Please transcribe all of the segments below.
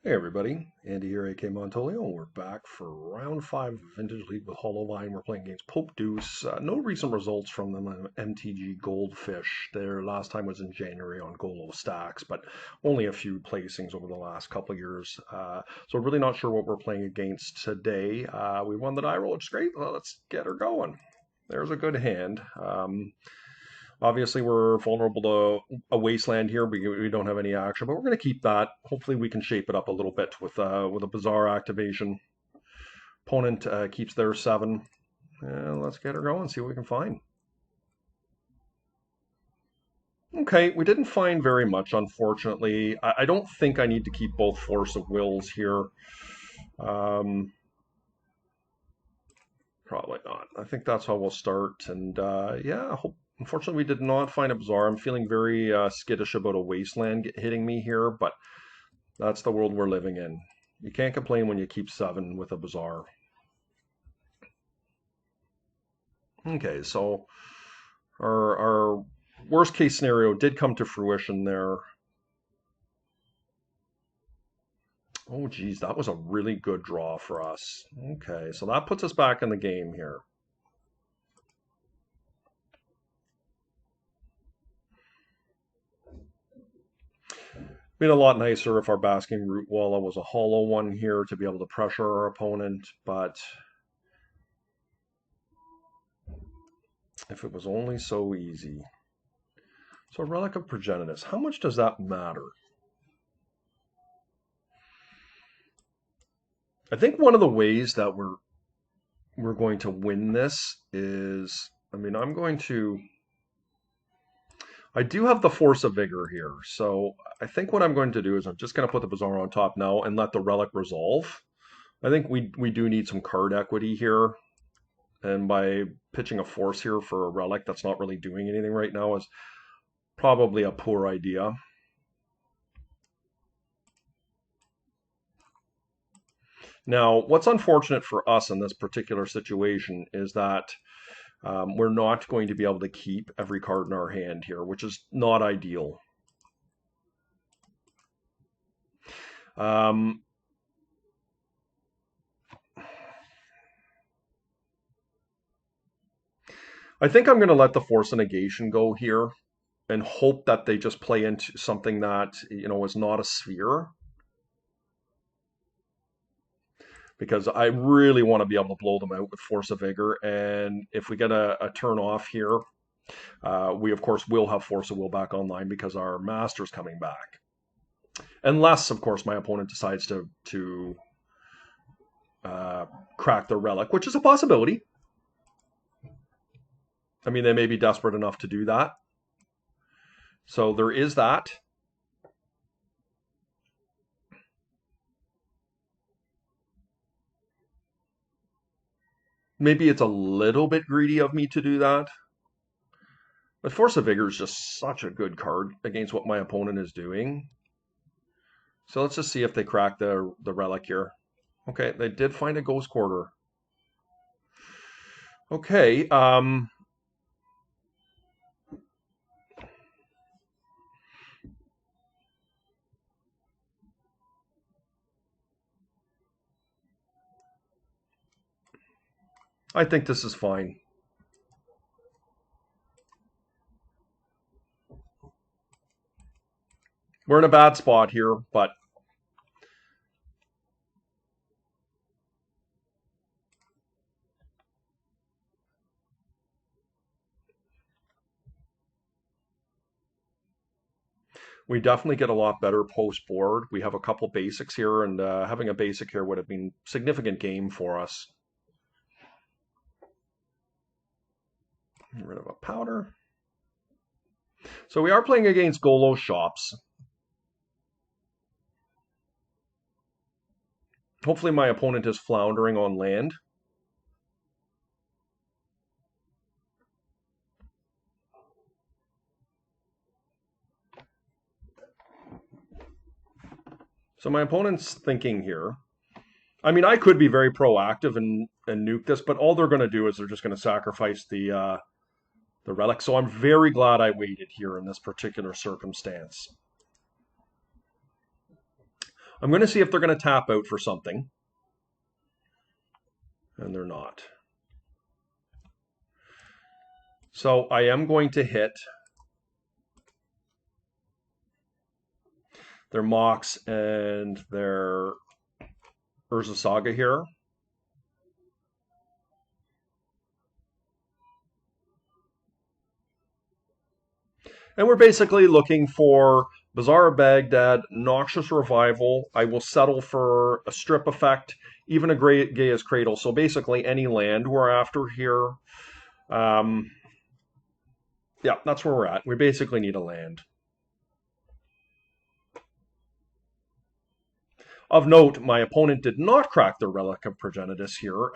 Hey everybody, Andy here, AK Montolio, and we're back for round 5 of Vintage League with Hollow Line. We're playing against Pope Deuce. No recent results from them on MTG Goldfish. Their last time was in January on Golo Stacks, but only a few placings over the last couple of years. So really not sure what we're playing against today. We won the die roll, which is great. Well, let's get her going. There's a good hand. Obviously, we're vulnerable to a wasteland here. We don't have any action, but we're going to keep that. Hopefully, we can shape it up a little bit with a bizarre activation. Opponent keeps their 7. Let's get her going, see what we can find. Okay, we didn't find very much, unfortunately. I don't think I need to keep both Force of Wills here. Probably not. I think that's how we'll start. And yeah, unfortunately, we did not find a Bazaar. I'm feeling very skittish about a Wasteland hitting me here, but that's the world we're living in. You can't complain when you keep 7 with a Bazaar. Okay, so our worst case scenario did come to fruition there. Oh, geez, that was a really good draw for us. Okay, so that puts us back in the game here. Been a lot nicer if our Basking Root Walla was a hollow one here to be able to pressure our opponent, but if it was only so easy. So Relic of Progenitus, how much does that matter? I think one of the ways that we're going to win this is, I mean, I do have the Force of Vigor here, so I think what I'm going to do is I'm just going to put the Bazaar on top now and let the Relic resolve. I think we do need some card equity here, and by pitching a Force here for a Relic that's not really doing anything right now is probably a poor idea. Now, what's unfortunate for us in this particular situation is that we're not going to be able to keep every card in our hand here, which is not ideal. I think I'm going to let the Force of Negation go here and hope that they just play into something that, is not a sphere. Because I really want to be able to blow them out with Force of Vigor. And if we get a turn off here, we, of course, will have Force of Will back online because our Master's coming back. Unless, of course, my opponent decides to crack the Relic, which is a possibility. I mean, they may be desperate enough to do that. So there is that. Maybe it's a little bit greedy of me to do that. But Force of Vigor is just such a good card against what my opponent is doing. So let's just see if they crack the Relic here. Okay, they did find a Ghost Quarter. Okay, I think this is fine. We're in a bad spot here, but we definitely get a lot better post-board. We have a couple basics here, and having a basic here would have been significant game for us. Get rid of a powder. So we are playing against Golo Shops. Hopefully my opponent is floundering on land. So my opponent's thinking here. I mean, I could be very proactive and nuke this, but all they're going to do is they're just going to sacrifice the Relic. So I'm very glad I waited here in this particular circumstance. I'm going to see if they're going to tap out for something. And they're not. So I am going to hit their Mox and their Urza Saga here. And we're basically looking for Bazaar of Baghdad, Noxious Revival. I will settle for a Strip Effect, even a Gaia's Cradle. So basically any land we're after here. Yeah, that's where we're at. We basically need a land. Of note, my opponent did not crack the Relic of Progenitus here.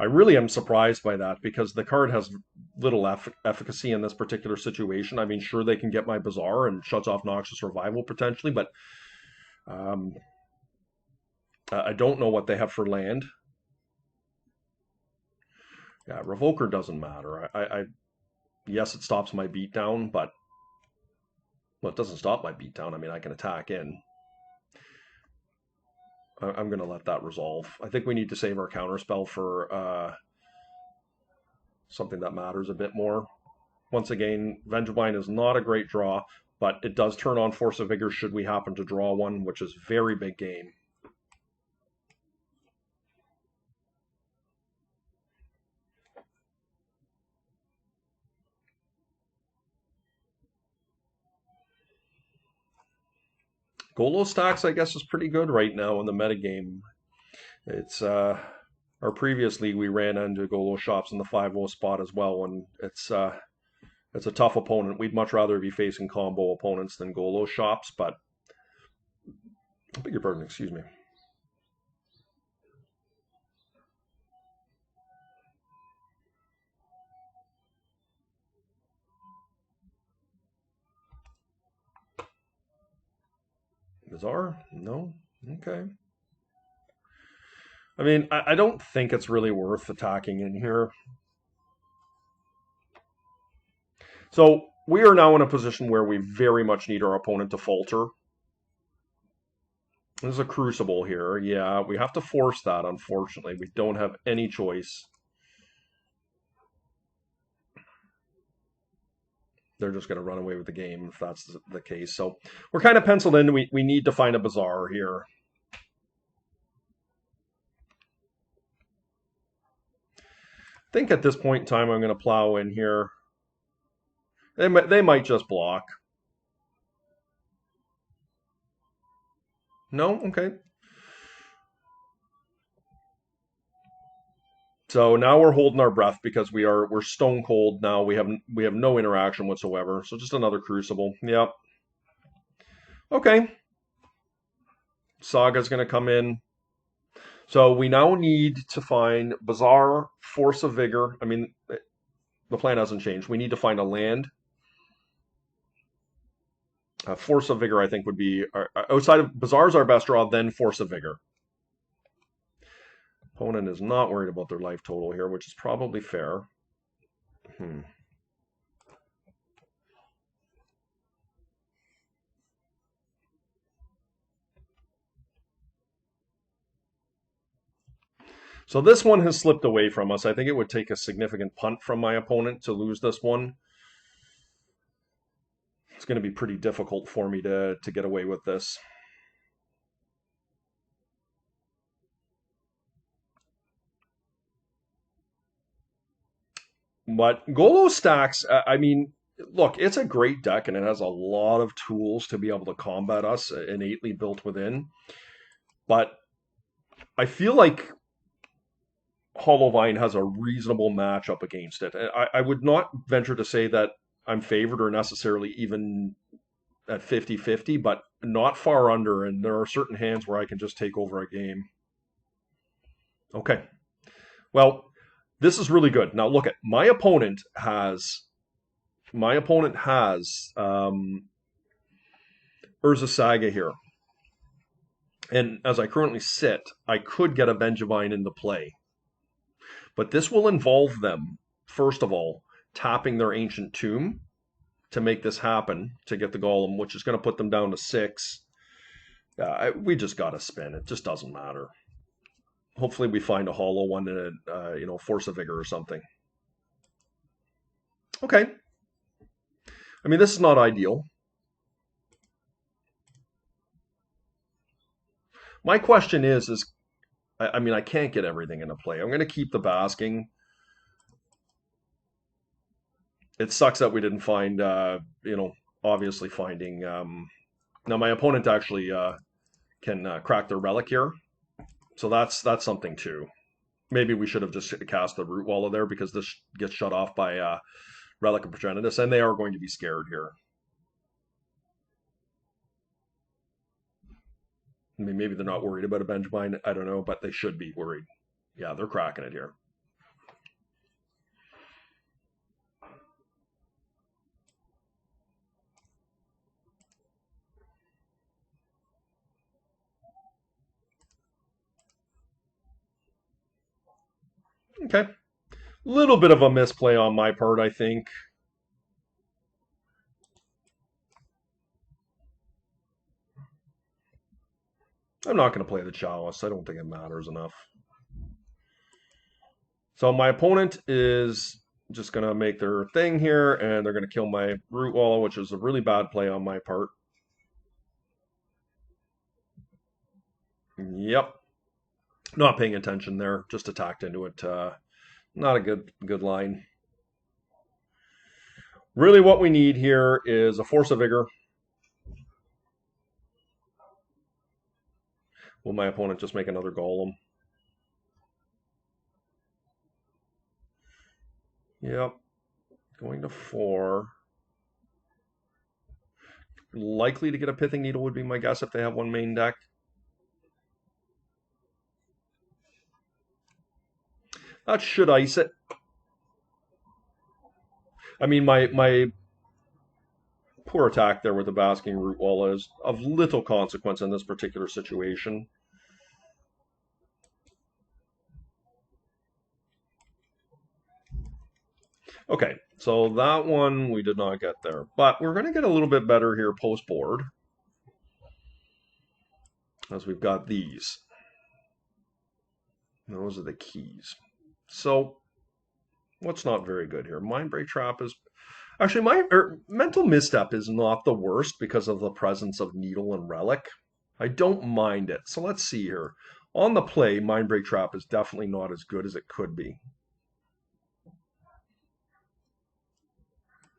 I really am surprised by that because the card has little efficacy in this particular situation. I mean, sure, they can get my Bazaar and shuts off Noxious Revival potentially, but I don't know what they have for land. Yeah, Revoker doesn't matter. Yes, it stops my beatdown, but well, it doesn't stop my beatdown. I mean, I can attack in. I'm going to let that resolve. I think we need to save our counterspell for something that matters a bit more. Once again, Vengevine is not a great draw, but it does turn on Force of Vigor should we happen to draw one, which is very big game. Golo stacks, I guess, is pretty good right now in the metagame. It's our previous league we ran into Golo shops in the 5-0 spot as well, and it's a tough opponent. We'd much rather be facing combo opponents than Golo shops, but I beg your pardon, excuse me. Bizarre? No? Okay. I mean, I don't think it's really worth attacking in here. So we are now in a position where we very much need our opponent to falter. There's a Crucible here. Yeah, we have to force that, unfortunately. We don't have any choice. They're just going to run away with the game if that's the case. So we're kind of penciled in. We need to find a Bazaar here. I think at this point in time I'm going to plow in here. They might just block. No? Okay. So now we're holding our breath because we're stone cold now. We have no interaction whatsoever. So just another Crucible. Yep. Okay. Saga's going to come in. So we now need to find Bazaar, Force of Vigor. I mean, the plan hasn't changed. We need to find a land. Force of Vigor, I think, would be outside of Bazaar's our best draw, then Force of Vigor. Opponent is not worried about their life total here, which is probably fair. So this one has slipped away from us. I think it would take a significant punt from my opponent to lose this one. It's going to be pretty difficult for me to get away with this. But Golo stacks, I mean, look, it's a great deck and it has a lot of tools to be able to combat us innately built within. But I feel like Hollowvine has a reasonable matchup against it. I would not venture to say that I'm favored or necessarily even at 50-50, but not far under, and there are certain hands where I can just take over a game. Okay. Well, this is really good. Now look at my opponent has Urza Saga here. And as I currently sit, I could get a Vengevine into play. But this will involve them, first of all, tapping their Ancient Tomb to make this happen, to get the Golem, which is going to put them down to 6. We just got to spin. It just doesn't matter. Hopefully we find a hollow one and Force of Vigor or something. Okay. I mean, this is not ideal. My question is I mean, I can't get everything into play. I'm going to keep the basking. It sucks that we didn't find, obviously finding. Now my opponent actually can crack their relic here, so that's something too. Maybe we should have just cast the Root Wallow there because this gets shut off by Relic of Progenitus, and they are going to be scared here. I mean, maybe they're not worried about a Vengevine. I don't know, but they should be worried. Yeah, they're cracking it here. Okay. Little bit of a misplay on my part, I think. I'm not going to play the Chalice. I don't think it matters enough. So my opponent is just going to make their thing here, and they're going to kill my Root Wallow, which is a really bad play on my part. Yep. Not paying attention there. Just attacked into it. Not a good line. Really what we need here is a Force of Vigor. Will my opponent just make another Golem? Yep. Going to 4. Likely to get a Pithing Needle would be my guess if they have one main deck. That should ice it. I mean, my poor attack there with the Basking Root Wall is of little consequence in this particular situation. Okay, so that one we did not get there. But we're going to get a little bit better here post-board. As we've got these. Those are the keys. So, what's not very good here? Mindbreak Trap is... Actually, Mental Misstep is not the worst because of the presence of Needle and Relic. I don't mind it. So let's see here. On the play, Mindbreak Trap is definitely not as good as it could be.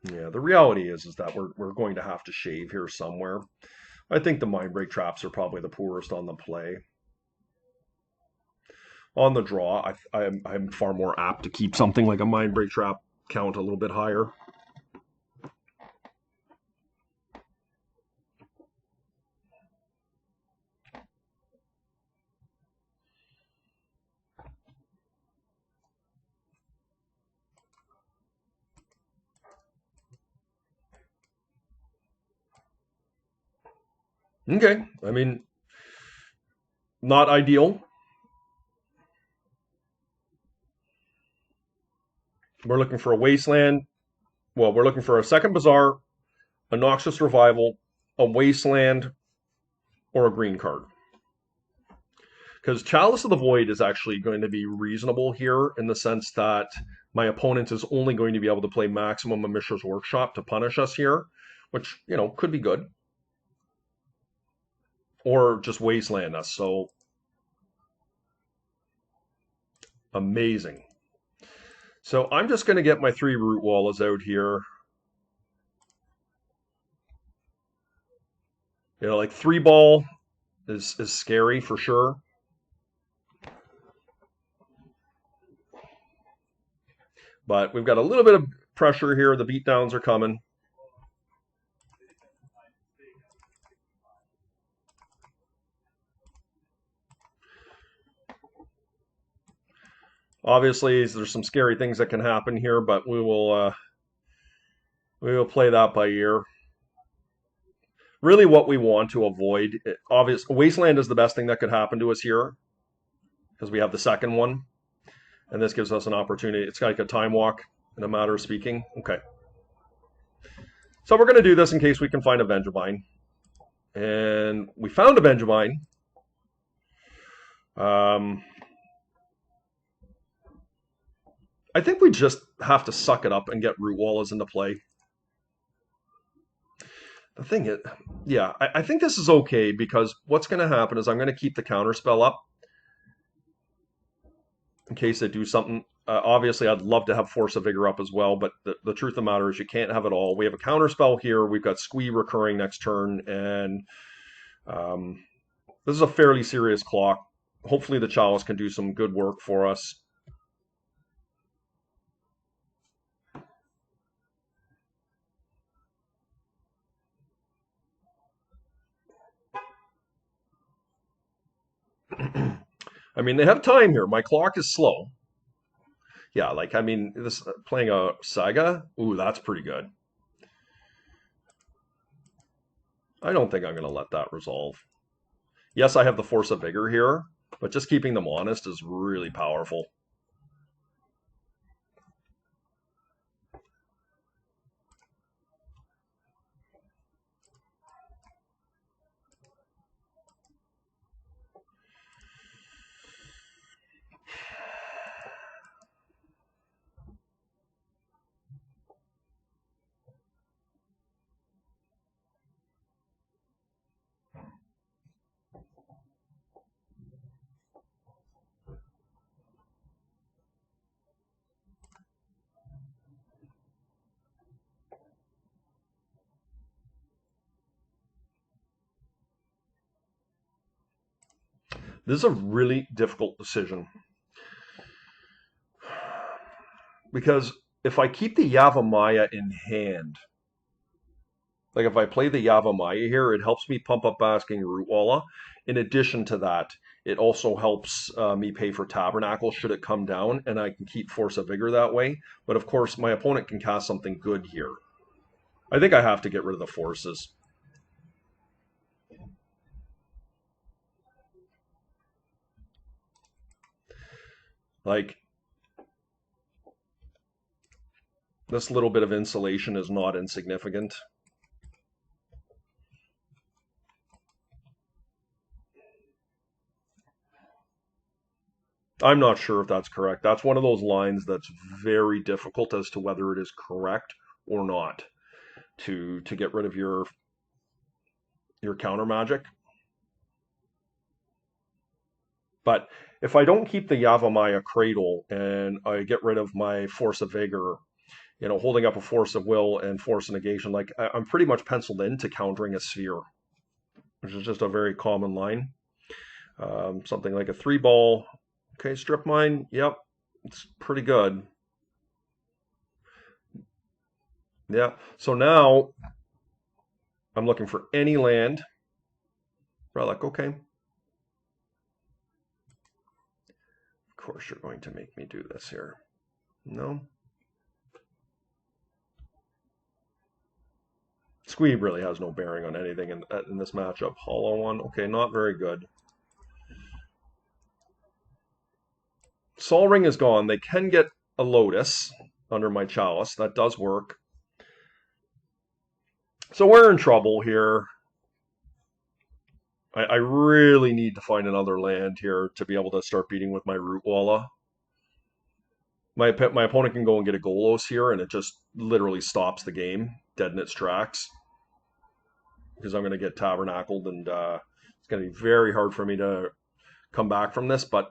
Yeah, the reality is that we're going to have to shave here somewhere. I think the Mindbreak Traps are probably the poorest on the play. On the draw, I'm far more apt to keep something like a Mindbreak Trap count a little bit higher. Okay, I mean, not ideal. We're looking for a Wasteland. Well, we're looking for a second Bazaar, a Noxious Revival, a Wasteland, or a green card. Because Chalice of the Void is actually going to be reasonable here in the sense that my opponent is only going to be able to play maximum of Mishra's Workshop to punish us here, which, could be good. Or just Wasteland us, so amazing. So I'm just going to get my 3 Root Wallows out here. Like 3-ball is scary for sure. But we've got a little bit of pressure here. The beatdowns are coming. Obviously, there's some scary things that can happen here, but we will play that by ear. Really, what we want to avoid, Wasteland is the best thing that could happen to us here, because we have the second one, and this gives us an opportunity. It's like a time walk, in a matter of speaking. Okay. So we're going to do this in case we can find a Vengevine. And we found a Benjamin. Um, I think we just have to suck it up and get Root Wallas into play. The thing is, yeah, I think this is okay because what's going to happen is I'm going to keep the counterspell up in case they do something. Obviously, I'd love to have Force of Vigor up as well, but the truth of the matter is you can't have it all. We have a counterspell here. We've got Squee recurring next turn, and this is a fairly serious clock. Hopefully the Chalice can do some good work for us. I mean, they have time here. My clock is slow. Yeah, like, I mean, this playing a Saga, ooh, that's pretty good. I don't think I'm going to let that resolve. Yes, I have the Force of Vigor here, but just keeping them honest is really powerful. This is a really difficult decision because if I keep the Yavimaya in hand, like if I play the Yavimaya here, it helps me pump up Basking Rootwalla. In addition to that, it also helps me pay for Tabernacle should it come down, and I can keep Force of Vigor that way. But of course, my opponent can cast something good here. I think I have to get rid of the forces. Like, this little bit of insulation is not insignificant. I'm not sure if that's correct. That's one of those lines that's very difficult as to whether it is correct or not to get rid of your counter magic. But if I don't keep the Yavimaya Cradle and I get rid of my Force of Vigor, holding up a Force of Will and Force of Negation, like I'm pretty much penciled in to countering a Sphere, which is just a very common line. Something like a 3-ball. Okay, Strip Mine. Yep, it's pretty good. Yeah. So now I'm looking for any land. Relic. Okay. Of course you're going to make me do this here. No. Squeeb really has no bearing on anything in this matchup. Hollow one. Okay, not very good. Sol Ring is gone. They can get a Lotus under my Chalice. That does work. So we're in trouble here. I really need to find another land here to be able to start beating with my Root Walla. My opponent can go and get a Golos here, and it just literally stops the game dead in its tracks. Because I'm going to get Tabernacled, and it's going to be very hard for me to come back from this. But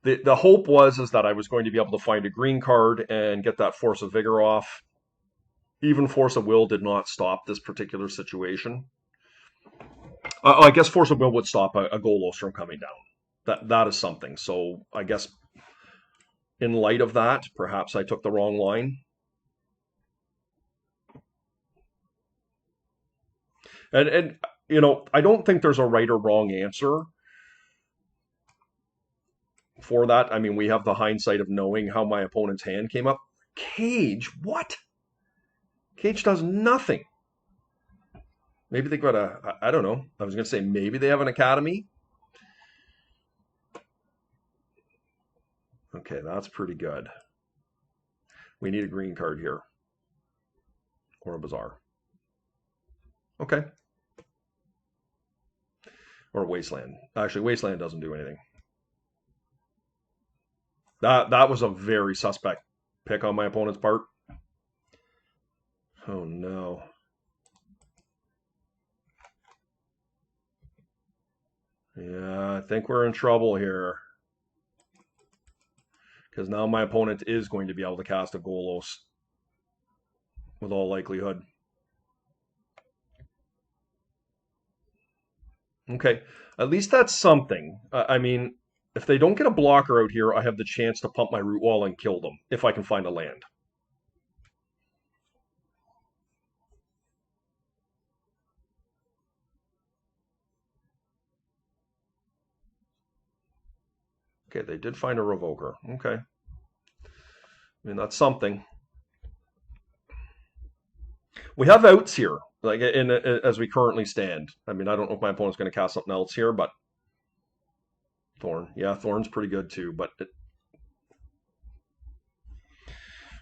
the hope is that I was going to be able to find a green card and get that Force of Vigor off. Even Force of Will did not stop this particular situation. I guess Force of Will would stop a Golos from coming down. That is something. So I guess in light of that, perhaps I took the wrong line. And I don't think there's a right or wrong answer for that. I mean, we have the hindsight of knowing how my opponent's hand came up. Cage? What? Cage does nothing. Maybe they got I don't know. I was going to say maybe they have an academy. Okay, that's pretty good. We need a green card here. Or a Bazaar. Okay. Or Wasteland. Actually, Wasteland doesn't do anything. That was a very suspect pick on my opponent's part. Oh no. Yeah, I think we're in trouble here. Because now my opponent is going to be able to cast a Golos. With all likelihood. Okay, at least that's something. I mean, if they don't get a blocker out here, I have the chance to pump my root wall and kill them, if I can find a land. Okay, they did find a Revoker. Okay. I mean, that's something. We have outs here, like as we currently stand. I mean, I don't know if my opponent's going to cast something else here, but Thorn. Yeah, Thorn's pretty good too, but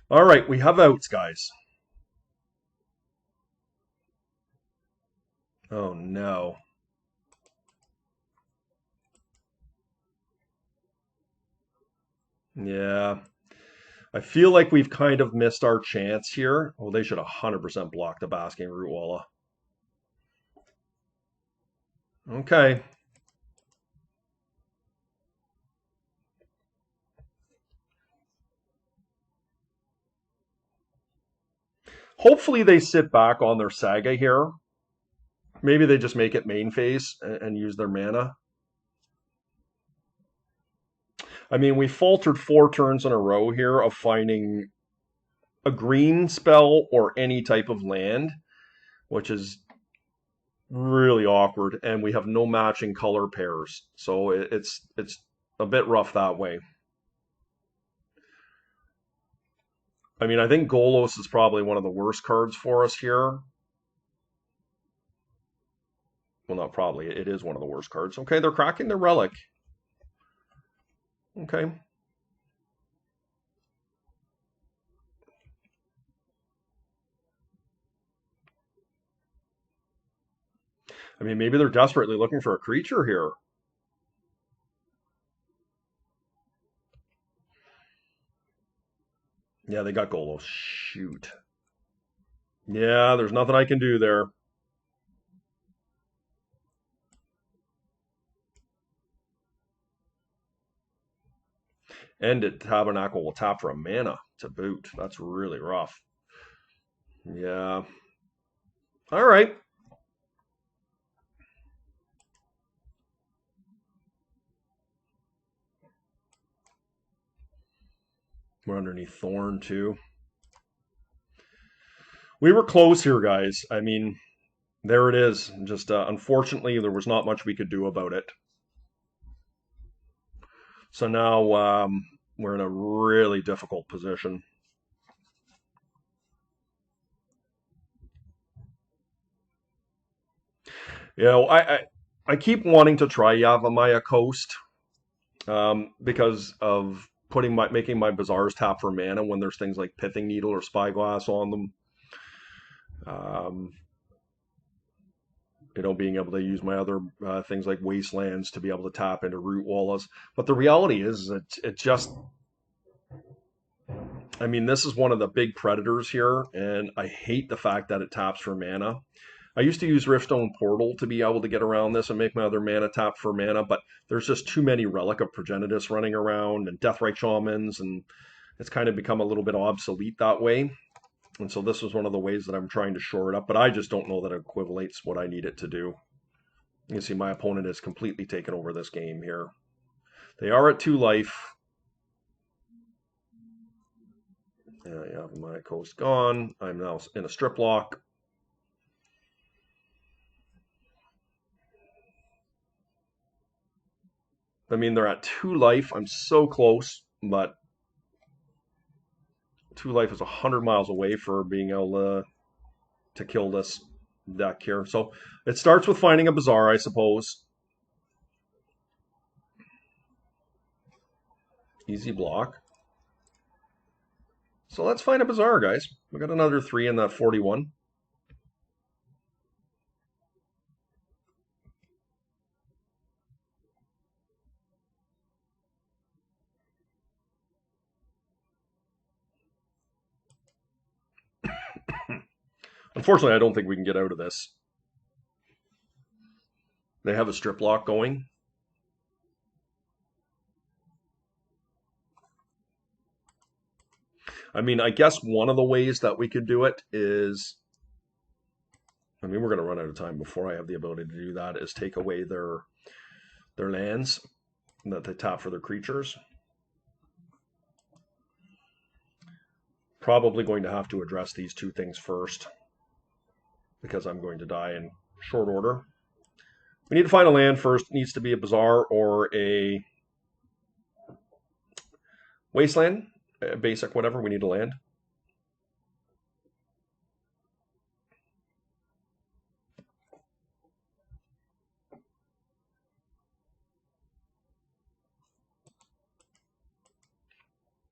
all right, we have outs, guys. Oh no. Yeah. I feel like we've kind of missed our chance here. Oh, they should 100% block the Basking Root Walla. Okay. Hopefully they sit back on their Saga here. Maybe they just make it main phase and use their mana. I mean, we faltered 4 turns in a row here of finding a green spell or any type of land, which is really awkward, and we have no matching color pairs, so it's a bit rough that way. I mean, I think Golos is probably one of the worst cards for us here. Well, not probably. It is one of the worst cards. Okay, they're cracking the Relic. Okay. I mean, maybe they're desperately looking for a creature here. Yeah, they got Golos. Shoot. Yeah, there's nothing I can do there. And it Tabernacle will tap for a mana to boot. That's really rough. Yeah. All right. We're underneath Thorn, too. We were close here, guys. I mean, there it is. Just unfortunately, there was not much we could do about it. So now we're in a really difficult position. You know, I keep wanting to try Yavimaya Coast because of making my Bazaars tap for mana when there's things like Pithing Needle or Spyglass on them. You know, being able to use my other things like Wastelands to be able to tap into Root Wallas. But the reality is that it just, I mean, this is one of the big predators here, and I hate the fact that it taps for mana. I used to use Riftstone Portal to be able to get around this and make my other mana tap for mana, but there's just too many Relic of Progenitus running around and Deathrite Shamans, and it's kind of become a little bit obsolete that way. And so this was one of the ways that I'm trying to shore it up, but I just don't know that it equivalates what I need it to do. You can see my opponent has completely taken over this game here. They are at 2 life. Yeah, my coast gone. I'm now in a strip lock. I mean, they're at 2 life. I'm so close, but 2 life is 100 miles away for being able to kill this deck here. So it starts with finding a Bazaar, I suppose. Easy block. So let's find a Bazaar, guys. We got another 3 in that 41. Unfortunately, I don't think we can get out of this. They have a strip lock going. I mean, I guess one of the ways that we could do it is, I mean, we're going to run out of time before I have the ability to do that, is take away their lands that they tap for their creatures. Probably going to have to address these two things first because I'm going to die in short order. We need to find a land first. It needs to be a Bazaar or a Wasteland, basic, whatever. We need a land.